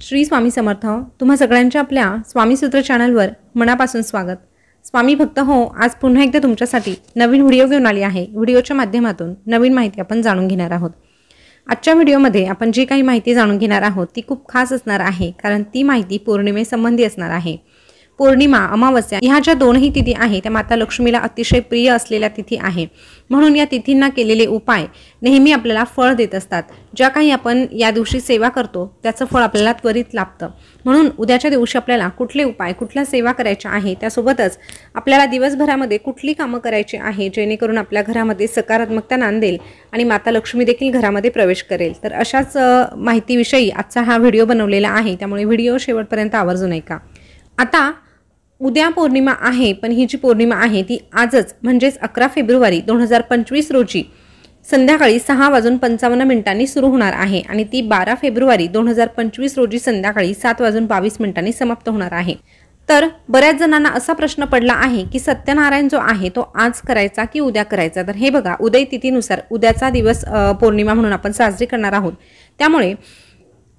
श्री स्वामी समर्थ। तुम्हा सगळ्यांच्या आपल्या स्वामी सूत्र चॅनलवर मनापासून स्वागत। स्वामी भक्त हो, आज पुन्हा एकदा तुमच्यासाठी नवीन व्हिडिओ घेऊन आली आहे। व्हिडिओच्या माध्यमातून नवीन माहिती आपण जाणून घेणार आहोत। आजच्या व्हिडिओमध्ये आपण जी काही माहिती जाणून घेणार आहोत ती खूप खास असणार आहे, कारण ती माहिती पौर्णिमेसंबंधी असणार आहे। पौर्णिमा, अमावस्या ह्या ज्या दोनही तिथी आहेत त्या माता लक्ष्मीला अतिशय प्रिय असलेल्या तिथी आहे, म्हणून या तिथींना केलेले उपाय नेहमी आपल्याला फळ देत असतात। ज्या काही आपण या दिवशी सेवा करतो त्याचं फळ आपल्याला त्वरित लाभतं। म्हणून उद्याच्या दिवशी आपल्याला कुठले उपाय, कुठल्या सेवा करायच्या आहे, त्यासोबतच आपल्याला दिवसभरामध्ये कुठली कामं करायची आहे जेणेकरून आपल्या घरामध्ये सकारात्मकता नांदेल आणि माता लक्ष्मी देखील घरामध्ये प्रवेश करेल। तर अशाच माहितीविषयी आजचा हा व्हिडिओ बनवलेला आहे, त्यामुळे व्हिडिओ शेवटपर्यंत आवर्जून ऐका। आता उद्या पौर्णिमा आहे, पण ही जी पौर्णिमा आहे ती आजच म्हणजेच 11 फेब्रुवारी 2025 रोजी संध्याकाळी 6:55 सुरू होणार आहे आणि ती 12 फेब्रुवारी 2025 रोजी संध्याकाळी 7:22 समाप्त होणार आहे। तर बऱ्याच जणांना असा प्रश्न पडला आहे की सत्यनारायण जो आहे तो आज करायचा की उद्या करायचा। तर हे बघा, उदय तिथीनुसार उद्याचा दिवस पौर्णिमा म्हणून आपण साजरी करणार आहोत, त्यामुळे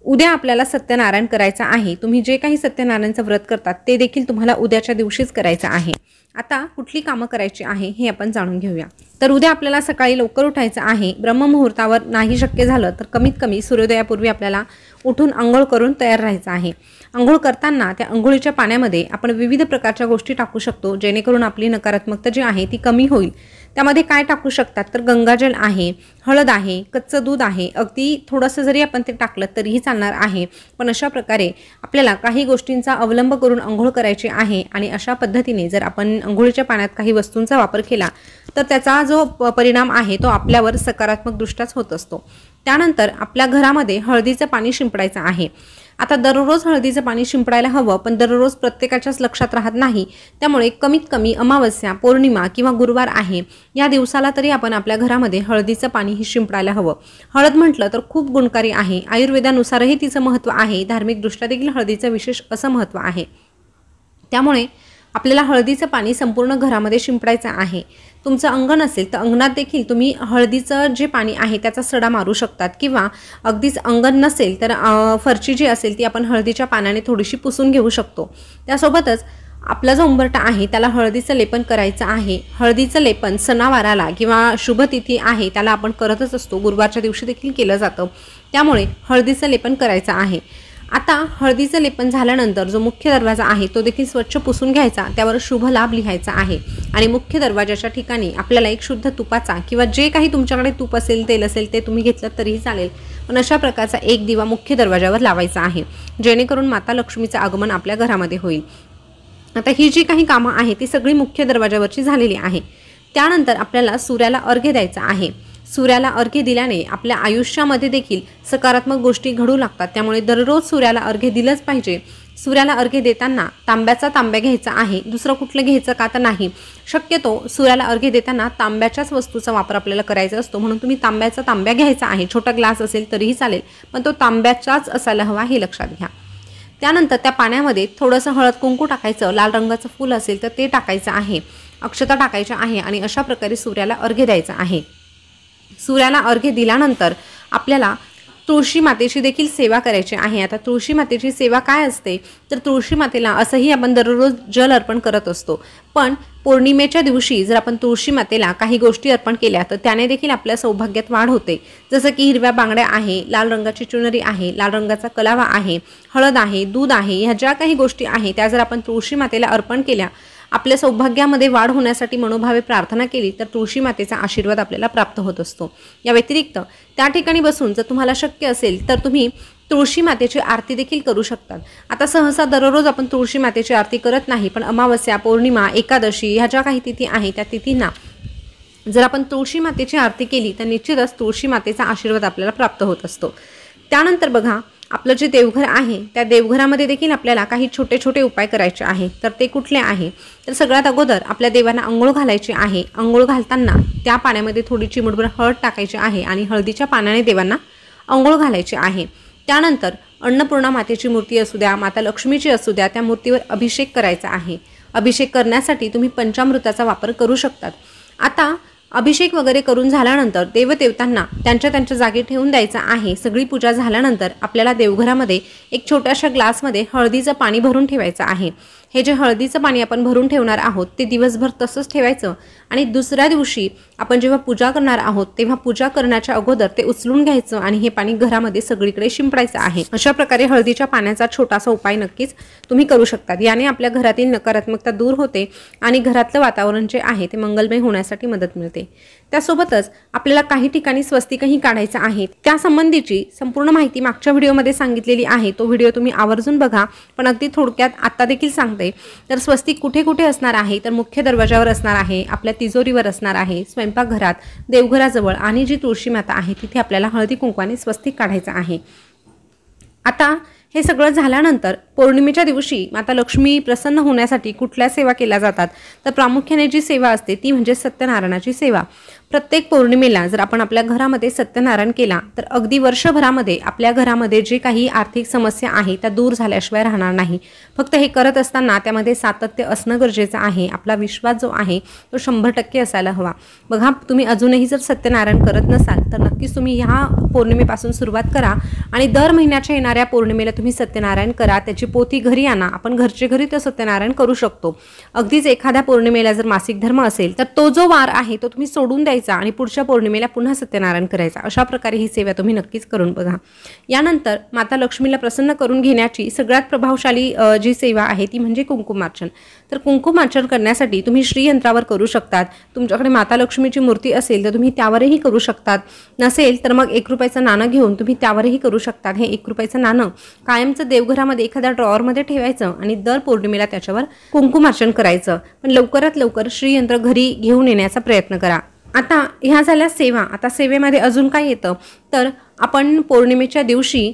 उद्या आपल्याला सत्यनारायण करायचं आहे। तुम्ही जे काही सत्यनारायणचं व्रत करतात ते देखील तुम्हाला उद्याच्या दिवशीच करायचं आहे। आता कुठली कामं करायची आहे हे आपण जाणून घेऊया। तर उद्या आपल्याला सकाळी लवकर उठायचं आहे। ब्रह्ममुहूर्तावर नाही शक्य झालं तर कमीत कमी सूर्योदयापूर्वी आपल्याला उठून अंघोळ करून तयार राहायचं आहे। अंघोळ करताना त्या अंघोळीच्या पाण्यामध्ये आपण विविध प्रकारच्या गोष्टी टाकू शकतो जेणेकरून आपली नकारात्मकता जी आहे ती कमी होईल। त्यामध्ये काय टाकू शकतात तर गंगाजल आहे, हळद आहे, कच्चं दूध आहे, अगदी थोडंसं जरी आपण ते टाकलं तरीही चालणार आहे। पण अशा प्रकारे आपल्याला काही गोष्टींचा अवलंब करून अंघोळ करायची आहे आणि अशा पद्धतीने जर आपण अंघोळीच्या पाण्यात काही वस्तूंचा वापर केला तर त्याचा जो परिणाम आहे तो आपल्यावर सकारात्मक दृष्ट्याच होत असतो। त्यानंतर आपल्या घरामध्ये हळदीचं पाणी शिंपडायचं आहे। आता दररोज हळदीचं पाणी शिंपडायला हवं, पण दररोज प्रत्येकाच्याच लक्षात राहत नाही, त्यामुळे कमीत कमी अमावस्या, पौर्णिमा किंवा गुरुवार आहे या दिवसाला तरी आपण आपल्या घरामध्ये हळदीचं पाणी ही शिंपडायला हवं। हळद म्हटलं तर खूप गुणकारी आहे, आयुर्वेदानुसारही तिचं महत्त्व आहे, धार्मिकदृष्ट्या देखील हळदीचं विशेष असं महत्त्व आहे। त्यामुळे आपल्याला हळदीचं पाणी संपूर्ण घरामध्ये शिंपडायचं आहे। तुमचं अंगण असेल तर अंगणात देखील तुम्ही हळदीचं जे पाणी आहे त्याचा सडा मारू शकतात, किंवा अगदीच अंगण नसेल तर फरची जी असेल ती आपण हळदीच्या पाण्याने थोडीशी पुसून घेऊ शकतो। त्यासोबतच आपला जो उंबरठा आहे त्याला हळदीचं लेपन करायचं आहे। हळदीचं लेपन सणावाराला किंवा शुभतिथी आहे त्याला आपण करतच असतो, गुरुवारच्या दिवशी देखील केलं जातं, त्यामुळे हळदीचं लेपन करायचं आहे। आता हळदीचं लेपन झाल्यानंतर जो मुख्य दरवाजा आहे तो देखील स्वच्छ पुसून घ्यायचा, त्यावर शुभ लाभ लिहायचा आहे आणि मुख्य दरवाजाच्या ठिकाणी आपल्याला एक शुद्ध तुपाचा किंवा जे काही तुमच्याकडे तूप असेल, तेल असेल ते तुम्ही घेतलं तरीही चालेल, पण अशा प्रकारचा एक दिवा मुख्य दरवाजावर लावायचा आहे जेणेकरून माता लक्ष्मीचं आगमन आपल्या घरामध्ये होईल। आता ही जी काही कामं आहे ती सगळी मुख्य दरवाजावरची झालेली आहे। त्यानंतर आपल्याला सूर्याला अर्घ्य द्यायचा आहे। सूर्याला अर्घ्य दिल्याने आपल्या आयुष्यामध्ये देखील सकारात्मक गोष्टी घडू लागतात, त्यामुळे दररोज सूर्याला अर्घ्य दिलंच पाहिजे। सूर्याला अर्घ्य देताना तांब्या घ्यायचा आहे, दुसरं कुठलं घ्यायचं का तर नाही। शक्यतो सूर्याला अर्घ्य देताना तांब्याच्याच वस्तूचा वापर आपल्याला करायचा असतो, म्हणून तुम्ही तांब्या घ्यायचा आहे। छोटा ग्लास असेल तरीही चालेल, पण तो तांब्याचाच असायला हवा हे लक्षात घ्या। त्यानंतर त्या पाण्यामध्ये थोडंसं हळद कुंकू टाकायचं, लाल रंगाचं फूल असेल तर ते टाकायचं आहे, अक्षता टाकायच्या आहे आणि अशा प्रकारे सूर्याला अर्घ्य द्यायचं आहे। सूर्याला अर्घ्य दिल्यानंतर आपल्याला तुळशी मातेची देखील सेवा करायची आहे। आता तुळशी मातेची सेवा काय असते तर तुळशी मातेला असंही आपण दररोज जल अर्पण करत असतो, पण पौर्णिमेच्या दिवशी जर आपण तुळशी मातेला काही गोष्टी अर्पण केल्या तर त्याने देखील आपल्या सौभाग्यात वाढ होते। जसं की हिरव्या बांगड्या आहे, लाल रंगाची चुनरी आहे, लाल रंगाचा कलावा आहे, हळद आहे, दूध आहे, ह्या ज्या काही गोष्टी आहे त्या जर आपण तुळशी मातेला अर्पण केल्या, आपल्या सौभाग्यामध्ये वाढ होण्यासाठी मनोभावे प्रार्थना केली तर तुळशी मातेचा आशीर्वाद आपल्याला प्राप्त होत असतो। या व्यतिरिक्त त्या ठिकाणी बसून जर तुम्हाला शक्य असेल तर तुम्ही तुळशी मातेची आरती देखील करू शकतात। आता सहसा दररोज आपण तुळशी मातेची आरती करत नाही, पण अमावस्या, पौर्णिमा, एकादशी ह्या ज्या काही तिथी आहे त्या तिथींना जर आपण तुळशी मातेची आरती केली तर निश्चितच तुळशी मातेचा आशीर्वाद आपल्याला प्राप्त होत असतो। त्यानंतर बघा, आपलं जे देवघर आहे त्या देवघरामध्ये देखील आपल्याला काही छोटे छोटे उपाय करायचे आहे। तर ते कुठले आहे तर सगळ्यात अगोदर आपल्या देवांना अंघोळ घालायची आहे। अंघोळ घालताना त्या पाण्यामध्ये थोडी चिमूटभर हळद टाकायची आहे आणि हळदीच्या पाण्याने देवांना अंघोळ घालायची आहे। त्यानंतर अन्नपूर्णा मातेची मूर्ती असू द्या, माता लक्ष्मीची असू द्या, त्या मूर्तीवर अभिषेक करायचा आहे। अभिषेक करण्यासाठी तुम्ही पंचामृताचा वापर करू शकतात। आता अभिषेक वगैरे करून झाल्यानंतर देवदेवतांना त्यांच्या त्यांच्या जागी ठेवून द्यायचं आहे। सगळी पूजा झाल्यानंतर आपल्याला देवघरामध्ये एक छोट्याशा ग्लासमध्ये हळदीचं पाणी भरून ठेवायचं आहे। हे जे हळदीचं पाणी आपण भरून ठेवणार आहोत ते दिवसभर तसंच ठेवायचं आणि दुसऱ्या दिवशी आपण जेव्हा पूजा करणार आहोत तेव्हा पूजा करण्याच्या अगोदर ते उचलून घ्यायचं आणि हे पाणी घरामध्ये सगळीकडे शिंपडायचं आहे। अशा प्रकारे हळदीच्या पाण्याचा छोटासा उपाय नक्कीच तुम्ही करू शकता। याने आपल्या घरातील नकारात्मकता दूर होते आणि घरातलं वातावरण जे आहे ते मंगलमय होण्यासाठी मदत मिळते। त्यासोबतच आपल्याला काही ठिकाणी स्वस्तिकही काढायचं आहे। त्यासंबंधीची संपूर्ण माहिती मागच्या व्हिडिओमध्ये सांगितलेली आहे, तो व्हिडिओ तुम्ही आवर्जून बघा। पण अगदी थोडक्यात आता देखील सांगते। तर स्वस्तिक कुठे कुठे असणार आहे तर मुख्य दरवाजावर असणार आहे, आपल्या तिजोरीवर असणार आहे, स्वयंपाकघरात, देवघराजवळ आणि जी तुळशी माता आहे तिथे आपल्याला हळदी कुंकवाने स्वस्तिक काढायचं आहे। आता हे सगळं झाल्यानंतर पौर्णिमेच्या दिवशी माता लक्ष्मी प्रसन्न होण्यासाठी कुठल्या सेवा केल्या जातात तर प्रामुख्याने जी सेवा असते ती म्हणजे सत्यनारायणाची सेवा। प्रत्येक पौर्णिमेला जर आपण आपल्या घरामध्ये सत्यनारायण केला तर अगदी वर्षभरामध्ये आपल्या घरामध्ये जे काही आर्थिक समस्या आहे त्या दूर झाल्याशिवाय राहणार नाही। फक्त हे करत असताना त्यामध्ये सातत्य असणं गरजेचं आहे। आपला विश्वास जो आहे तो 100% असायला हवा। बघा, तुम्ही अजूनही जर सत्यनारायण करत नसाल तर नक्कीच तुम्ही ह्या पौर्णिमेपासून सुरुवात करा आणि दर महिन्याच्या येणाऱ्या पौर्णिमेला तुम्ही सत्यनारायण करा। त्याची पोथी घरी आणा, आपण घरचे घरी ते सत्यनारायण करू शकतो। अगदीच एखाद्या पौर्णिमेला जर मासिक धर्म असेल तर तो जो वार आहे तो तुम्ही सोडून द्यायचा आणि पुढच्या पौर्णिमेला पुन्हा सत्यनारायण करायचा। अशा प्रकारे ही सेवा तुम्ही नक्कीच करून बघा। यानंतर माता लक्ष्मीला प्रसन्न करून घेण्याची सगळ्यात प्रभावशाली जी सेवा आहे ती म्हणजे कुंकुमार्चन। तर कुंकुमार्चन करण्यासाठी तुम्ही श्रीयंत्रावर करू शकतात। तुमच्याकडे माता लक्ष्मीची मूर्ती असेल तर तुम्ही त्यावरही करू शकतात, नसेल तर मग 1 रुपयाचं नाणं घेऊन तुम्ही त्यावरही करू शकतात। हे 1 रुपयाचं नाणं कायमचं देवघरामध्ये एखाद्या ड्रॉवरमध्ये ठेवायचं आणि दर पौर्णिमेला त्याच्यावर कुंकुमार्चन करायचं। पण लवकरात लवकर श्रीयंत्र घरी घेऊन येण्याचा प्रयत्न करा। आता ह्या झाल्या सेवा। आता सेवेमध्ये अजून काय येतं तर आपण पौर्णिमेच्या दिवशी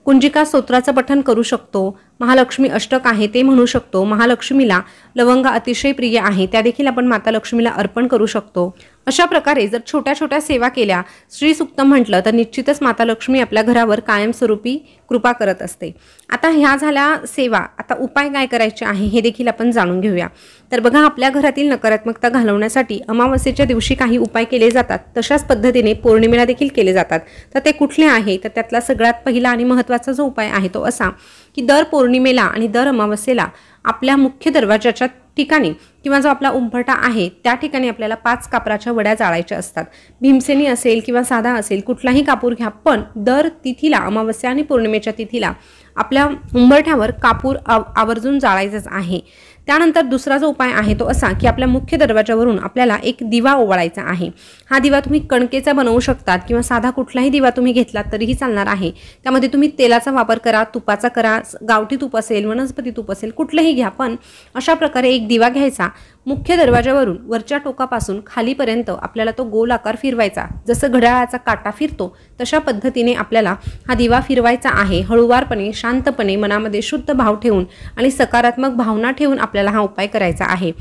कुंजिका स्तोत्राचं पठण करू शकतो, महालक्ष्मी अष्टक आहे ते म्हणू शकतो, महालक्ष्मीला लवंग अतिशय प्रिय आहे त्या देखील आपण माता लक्ष्मीला अर्पण करू शकतो। अशा प्रकारे जर छोट्या छोट्या सेवा केल्या, श्री सूक्त म्हटलं तर निश्चितच माता लक्ष्मी आपल्या घरावर कायमस्वरूपी कृपा करत असते। आता ह्या झाल्या सेवा। आता उपाय काय करायचे आहे हे देखील आपण जाणून घेऊया। तर बघा, आपल्या घरातील नकारात्मकता घालवण्यासाठी अमावस्येच्या दिवशी काही उपाय केले जातात, तशाच पद्धतीने पौर्णिमेला देखील केले जातात। तर ते कुठले आहे तर त्यातला सगळ्यात पहिला आणि महत्त्वाचा जो उपाय आहे तो असा की दर पौर्णिमेला आणि दर अमावस्येला आपल्या मुख्य दरवाजाच्या ठिकाणी किंवा जो आपला उंबरठा आहे त्या ठिकाणी आपल्याला 5 कापराच्या वड्या जाळायच्या असतात। भीमसेनी असेल किंवा साधा असेल, कुठलाही कापूर घ्या, पण दर तिथीला अमावस्या आणि पौर्णिमेच्या तिथीला आपल्या उंबरठ्यावर कापूर आवर्जून जाळायचाच आहे। त्यानंतर दुसरा जो उपाय आहे तो असा की आपल्या मुख्य दरवाजावरून आपल्याला एक दिवा ओवाळायचा आहे। हा दिवा तुम्ही कणकेचा बनवू शकतात किंवा साधा कुठलाही दिवा तुम्ही घेतलात तरीही चालणार आहे। त्यामध्ये तुम्ही तेलाचा वापर करा, तुपाचा करा, गावठी तूप असेल, वनस्पती तूप असेल, कुठलेही घ्या। पण अशा प्रकारे एक दिवा घ्यायचा, मुख्य दरवाजावरून वरच्या टोकापासून खालीपर्यंत आपल्याला तो गोल आकार फिरवायचा। जसं घड्याळाचा काटा फिरतो तशा पद्धतीने आपल्याला हा दिवा फिरवायचा आहे। हळूवारपणे, शांतपणे, मनामध्ये शुद्ध भाव ठेवून आणि सकारात्मक भावना ठेवून आपल्याला हा उपाय करायचा आहे।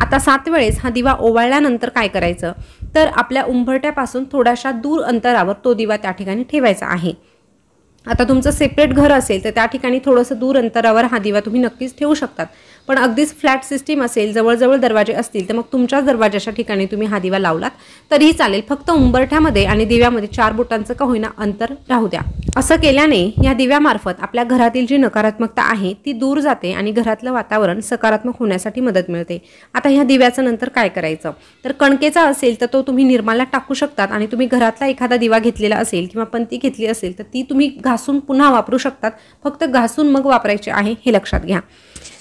आता 7 वेळेस हा दिवा ओवाळल्यानंतर काय करायचं तर आपल्या उंबरठ्यापासून थोड्याशा दूर अंतरावर तो दिवा त्या ठिकाणी ठेवायचा आहे। आता तुमचं सेपरेट घर असेल तर त्या ठिकाणी थोडंसं दूर अंतरावर हा दिवा तुम्ही नक्कीच ठेवू शकतात। पण अगदीच फ्लॅट सिस्टीम असेल, जवळजवळ दरवाजे असतील तर मग तुमच्याच दरवाजाच्या ठिकाणी तुम्ही हा दिवा लावलात तरीही चालेल। फक्त उंबरठ्यामध्ये आणि दिव्यामध्ये 4 बोटांचं का होईना अंतर राहू द्या। असं केल्याने या दिव्यामार्फत आपल्या घरातील जी नकारात्मकता आहे ती दूर जाते आणि घरातलं वातावरण सकारात्मक होण्यासाठी मदत मिळते। आता ह्या दिव्याचं नंतर काय करायचं तर कणकेचा असेल तर तो तुम्ही निर्माल्यात टाकू शकतात आणि तुम्ही घरातला एखादा दिवा घेतलेला असेल किंवा पंती घेतली असेल तर ती तुम्ही घासून पुन्हा वापरू शकतात। फक्त घासून मग वापरायचे आहे हे लक्षात घ्या।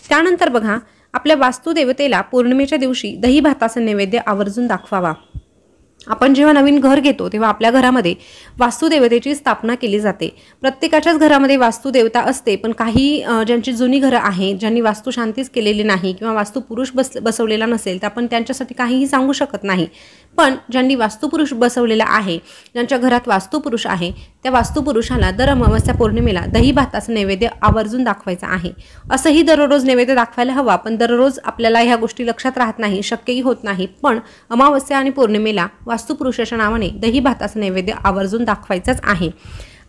त्यानंतर बघा, आपल्या वास्तुदेवतेला पौर्णिमेच्या दिवशी दही भाताचा नैवेद्य आवर्जून दाखवावा। आपण जेव्हा नवीन घर घेतो तेव्हा आपल्या घरामध्ये वास्तुदेवतेची स्थापना केली जाते। प्रत्येकाच्याच घरामध्ये वास्तुदेवता असते, पण काही ज्यांची जुनी घरं आहेत, ज्यांनी वास्तुशांतीच केलेली नाही किंवा वास्तुपुरुष बसवलेला नसेल तर आपण त्यांच्यासाठी काहीही सांगू शकत नाही। पण ज्यांनी वास्तुपुरुष बसवलेला आहे, ज्यांच्या घरात वास्तुपुरुष आहे, त्या वास्तुपुरुषाला दर अमावस्या पौर्णिमेला दही भाताचं नैवेद्य आवर्जून दाखवायचं आहे। असंही दररोज नैवेद्य दाखवायला हवा, पण दररोज आपल्याला ह्या गोष्टी लक्षात राहत नाही, शक्यही होत नाही। पण अमावस्या आणि पौर्णिमेला वास्तुपुरुषाच्या नावाने दही भाताचं नैवेद्य आवर्जून दाखवायचंच आहे।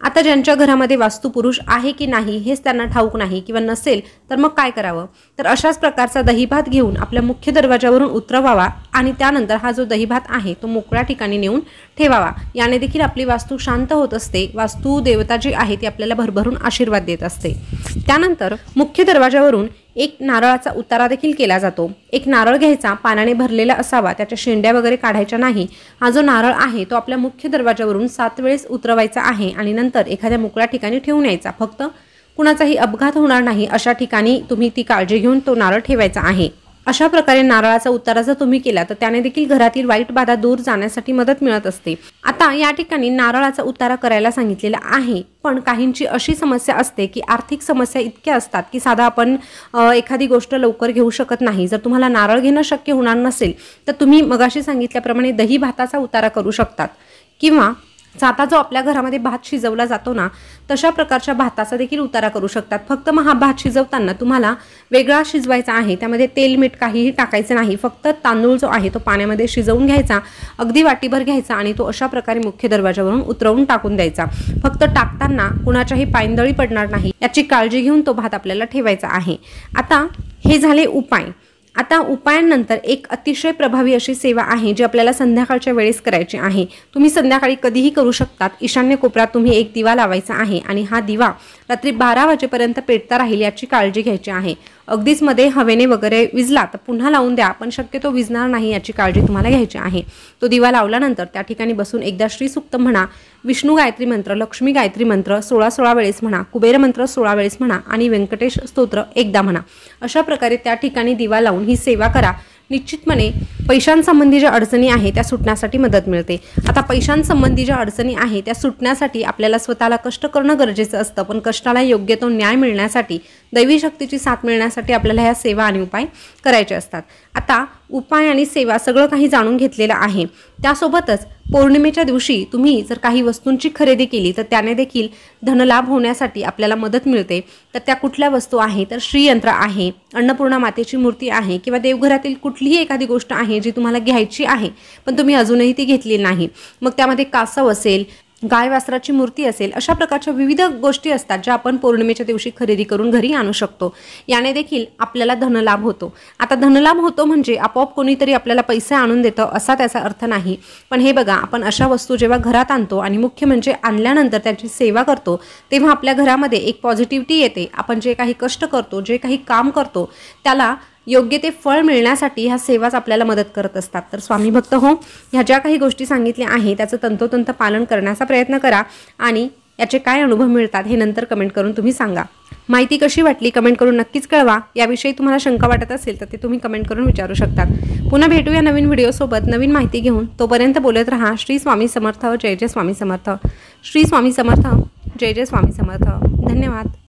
आता ज्यांच्या घरामध्ये वास्तुपुरुष आहे की नाही हेच त्यांना ठाऊक नाही किंवा नसेल तर मग काय करावं, तर अशाच प्रकारचा दहीभात घेऊन आपल्या मुख्य दरवाजावरून उतरवावा आणि त्यानंतर हा जो दहीभात आहे तो मोकळ्या ठिकाणी नेऊन ठेवावा। याने देखील आपली वास्तू शांत होत असते, वास्तू देवता जी आहे ती आपल्याला भरभरून आशीर्वाद देत असते। त्यानंतर मुख्य दरवाजावरून एक नारळाचा उतारा देखील केला जातो। एक नारळ घ्यायचा, पाण्याने भरलेला असावा, त्याच्या शेंड्या वगैरे काढायच्या नाही। हा जो नारळ आहे तो आपल्या मुख्य दरवाजावरून 7 वेळेस उतरवायचा आहे आणि नंतर एखाद्या मोकळ्या ठिकाणी ठेवून यायचा। फक्त कुणाचाही अपघात होणार नाही अशा ठिकाणी तुम्ही ती काळजी घेऊन तो नारळ ठेवायचा आहे। अशा प्रकारे नारळाचा उतारा जर तुम्ही केला तर त्याने देखील घरातील वाईट बाधा दूर जाण्यासाठी मदत मिळत असते। आता या ठिकाणी नारळाचा उतारा करायला सांगितलेला आहे, पण काहींची अशी समस्या असते की आर्थिक समस्या इतक्या असतात की साधा आपण एखादी गोष्ट लवकर घेऊ शकत नाही। जर तुम्हाला नारळ घेणं शक्य होणार नसेल तर तुम्ही मगाशी सांगितल्याप्रमाणे दही भाताचा उतारा करू शकतात किंवा साधा जो आपल्या घरामध्ये भात शिजवला जातो ना तशा प्रकारच्या भाताचा देखील उतारा करू शकतात। फक्त मग हा भात शिजवताना तुम्हाला वेगळा शिजवायचा आहे, त्यामध्ये तेल मीठ काहीही टाकायचं नाही। फक्त तांदूळ जो आहे तो पाण्यामध्ये शिजवून घ्यायचा, अगदी वाटीभर घ्यायचा आणि तो अशा प्रकारे मुख्य दरवाजावरून उतरवून टाकून द्यायचा। फक्त टाकताना कुणाच्याही पायंदळी पडणार नाही याची काळजी घेऊन तो भात आपल्याला ठेवायचा आहे। आता हे झाले उपाय। आता उपायांनंतर एक अतिशय प्रभावी अशी सेवा आहे जी आपल्याला संध्याकाळच्या वेळेस करायची आहे। तुम्ही संध्याकाळी कधीही करू शकतात। ईशान्य कोपऱ्यात तुम्ही एक दिवा लावायचा आहे आणि हा दिवा रात्री 12 वाजेपर्यंत पेटता राहील याची काळजी घ्यायची आहे। अगदीच मध्ये हवेने वगैरे विजला तर पुन्हा लावून द्या, पण शक्यतो विजणार नाही याची काळजी तुम्हाला घ्यायची आहे। तो दिवा लावल्यानंतर त्या ठिकाणी बसून एकदा श्री सूक्त म्हणा, विष्णू गायत्री मंत्र, लक्ष्मी गायत्री मंत्र 16 वेळेस म्हणा, कुबेर मंत्र 16 वेळेस म्हणा आणि व्यंकटेश स्तोत्र एकदा म्हणा। अशा प्रकारे त्या ठिकाणी दिवा लावून ही सेवा करा। निश्चितपणे पैशांसंबंधी ज्या अडचणी आहे त्या सुटण्यासाठी मदत मिळते। आता पैशांसंबंधी ज्या अडचणी आहे त्या सुटण्यासाठी आपल्याला स्वतःला कष्ट करणं गरजेचं असतं, पण कष्टाला योग्य तो न्याय मिळण्यासाठी, दैवी शक्तीची साथ मिळण्यासाठी आपल्याला ह्या सेवा आणि उपाय करायचे असतात। आता उपाय आणि सेवा सगळं काही जाणून घेतलेलं आहे। त्यासोबतच पौर्णिमेच्या दिवशी तुम्ही जर काही वस्तूंची खरेदी केली तर त्याने देखील धनलाभ होण्यासाठी आपल्याला मदत मिळते। तर त्या कुठल्या वस्तू आहे, तर श्रीयंत्र आहे, अन्नपूर्णा मातेची मूर्ती आहे किंवा देवघरातील कुठलीही एखादी गोष्ट आहे जी तुम्हाला घ्यायची आहे पण तुम्ही अजूनही ती घेतली नाही। मग त्यामध्ये कासव असेल, गाय वासराची मूर्ती असेल, अशा प्रकारच्या विविध गोष्टी असतात ज्या आपण पौर्णिमेच्या दिवशी खरेदी करून घरी आणू शकतो। याने देखील आपल्याला धनलाभ होतो। आता धनलाभ होतो म्हणजे आपोआप कोणीतरी आपल्याला पैसे आणून देतं असा त्याचा अर्थ नाही, पण हे बघा आपण अशा वस्तू जेव्हा घरात आणतो आणि मुख्य म्हणजे आणल्यानंतर त्याची सेवा करतो तेव्हा आपल्या घरामध्ये एक पॉझिटिव्हिटी येते। आपण जे काही कष्ट करतो, जे काही काम करतो त्याला योग्य ते फळ मिळण्यासाठी ह्या सेवाच आपल्याला मदत करत असतात। तर स्वामी भक्त हो, ह्या ज्या काही गोष्टी सांगितल्या आहे त्याचं तंतोतंत पालन करण्याचा प्रयत्न करा आणि याचे काय अनुभव मिळतात हे नंतर कमेंट करून तुम्ही सांगा। माहिती कशी वाटली कमेंट करून नक्कीच कळवा। याविषयी तुम्हाला शंका वाटत असेल तर ते तुम्ही कमेंट करून विचारू शकतात। पुन्हा भेटूया नवीन व्हिडिओसोबत नवीन माहिती घेऊन। तोपर्यंत बोलत रहा श्री स्वामी समर्थ, जय जय स्वामी समर्थ। श्री स्वामी समर्थ, जय जय स्वामी समर्थ। धन्यवाद।